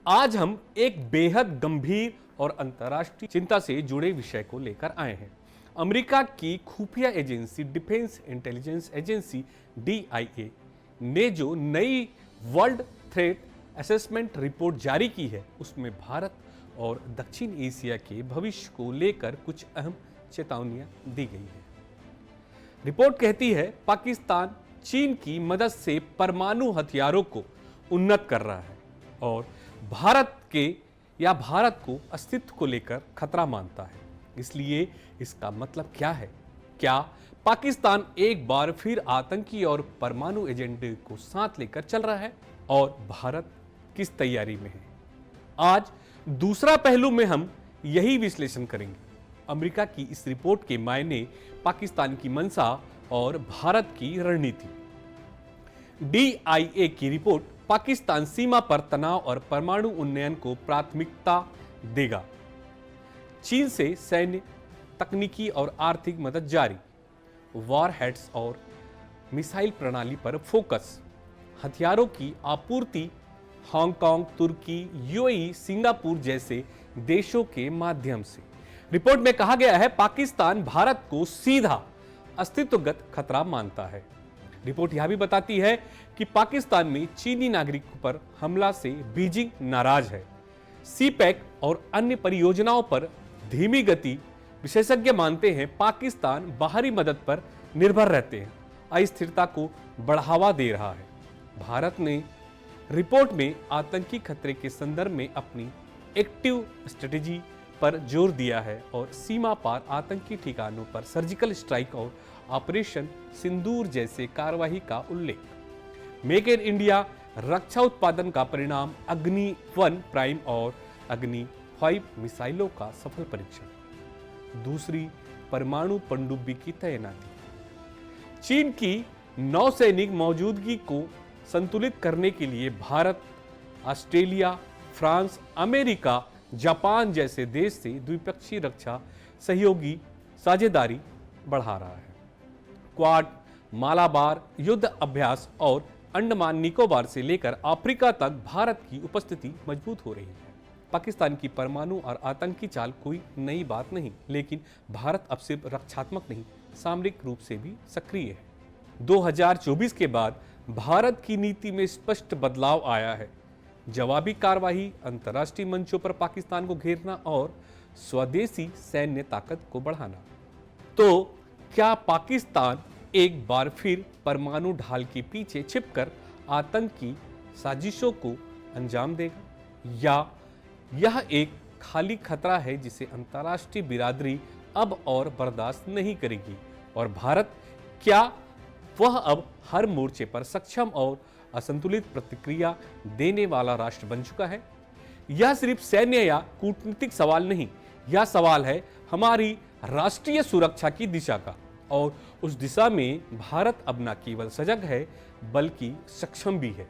आज हम एक बेहद गंभीर और अंतर्राष्ट्रीय चिंता से जुड़े विषय को लेकर आए हैं। अमेरिका की खुफिया agency defence intelligence agency DIA ने जो नई वर्ल्ड थ्रेट असेसमेंट रिपोर्ट जारी की है, उसमें भारत और दक्षिण एशिया के भविष्य को लेकर कुछ अहम चेतावनियां दी गई है। रिपोर्ट कहती है पाकिस्तान चीन की मदद से परमाणु हथियारों को उन्नत कर रहा है और भारत को अस्तित्व को लेकर खतरा मानता है। इसलिए इसका मतलब क्या है? क्या पाकिस्तान एक बार फिर आतंकी और परमाणु एजेंडे को साथ लेकर चल रहा है और भारत किस तैयारी में है? आज दूसरा पहलू में हम यही विश्लेषण करेंगे। अमेरिका की इस रिपोर्ट के मायने, पाकिस्तान की मंशा और भारत की रणनीति। DIA की रिपोर्ट पाकिस्तान सीमा पर तनाव और परमाणु उन्नयन को प्राथमिकता देगा। चीन से सैन्य, तकनीकी और आर्थिक मदद जारी। वॉरहेड्स और मिसाइल प्रणाली पर फोकस। हथियारों की आपूर्ति हांगकांग, तुर्की, UAE, सिंगापुर जैसे देशों के माध्यम से। रिपोर्ट में कहा गया है पाकिस्तान भारत को सीधा अस्तित्वगत खतरा मानता है। रिपोर्ट यह भी बताती है कि पाकिस्तान में चीनी नागरिकों पर हमला से बीजिंग नाराज है। CPEC और अन्य परियोजनाओं पर धीमी गति। विशेषज्ञ मानते हैं पाकिस्तान बाहरी मदद पर निर्भर रहते हैं, अस्थिरता को बढ़ावा दे रहा है। भारत ने रिपोर्ट में आतंकी खतरे के संदर्भ में अपनी एक्टिव स्ट्रेटेजी पर जोर दिया है और सीमा पार आतंकी ठिकानों पर सर्जिकल स्ट्राइक और ऑपरेशन सिंदूर जैसे कार्रवाई का उल्लेख। मेक इन इंडिया रक्षा उत्पादन का परिणाम अग्नि 1 प्राइम और अग्नि 5 मिसाइलों का सफल परीक्षण। दूसरी, परमाणु पनडुब्बी की तैनाती। चीन की नौसैनिक मौजूदगी को संतुलित करने के लिए Bharat, Australia, France, America, Japan जैसे देश से द्विपक्षीय रक्षा सहयोगी साझेदारी बढ़ा रहा है। क्वाड, मालाबार युद्ध अभ्यास और अंडमान निकोबार से लेकर अफ्रीका तक भारत की उपस्थिति मजबूत हो रही है। पाकिस्तान की परमाणु और आतंकी चाल कोई नई बात नहीं, लेकिन भारत अब सिर्फ रक्षात्मक नहीं, सामरिक रूप से भी सक्रिय है। 2024 के बाद भारत की नीति में स्पष्ट बदलाव आया है। जवाबी कार्रवाई, अंतर्राष्ट्रीय मंचों पर पाकिस्तान को घेरना और स्वदेशी सैन्य ताकत को बढ़ाना। तो क्या पाकिस्तान एक बार फिर परमाणु ढाल के पीछे छिपकर आतंकी साजिशों को अंजाम देगा, या यह एक खाली खतरा है जिसे अंतर्राष्ट्रीय बिरादरी अब और बर्दाश्त नहीं करेगी? और भारत, क्या वह अब हर मोर्चे पर सक्षम और असंतुलित प्रतिक्रिया देने वाला राष्ट्र बन चुका है? यह सिर्फ सैन्य या कूटनीतिक सवाल नहीं, यह सवाल है हमारी राष्ट्रीय सुरक्षा की दिशा का। और उस दिशा में भारत अब न केवल सजग है बल्कि सक्षम भी है।